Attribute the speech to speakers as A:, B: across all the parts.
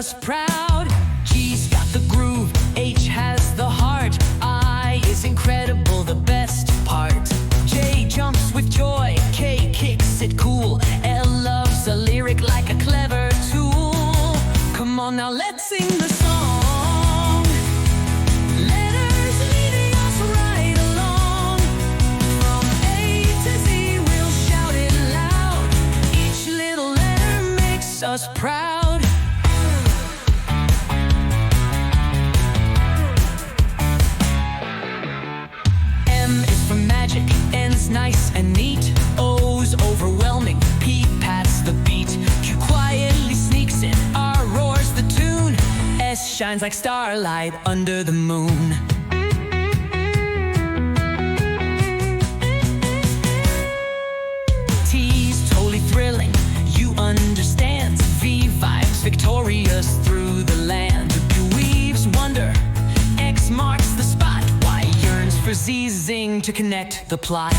A: us proud. G's got the groove, H has the heart, I is incredible, the best part. J jumps with joy, K kicks it cool, L loves a lyric like a clever tool. Come on now, let's sing the song. Letters leading us right along. From A to Z we'll shout it loud. Each little letter makes us proud. M is for magic, N's nice and neat, O's overwhelming, P pats the beat, Q quietly sneaks in, R roars the tune, S shines like starlight under the moon. T's totally thrilling, U understands, V vibes victorious through the land, W weaves wonder, X marks the spot, Y yearns for Z zing to connect the plot.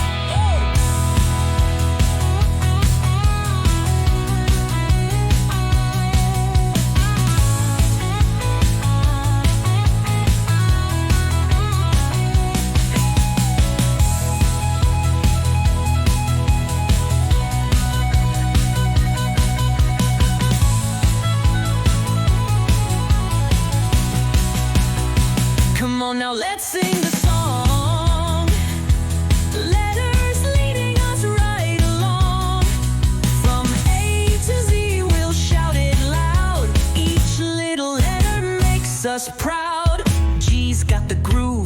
A: Come on now, let's sing the song. Letters leading us right along. From A to Z we'll shout it loud. Each little letter makes us proud. G's got the groove,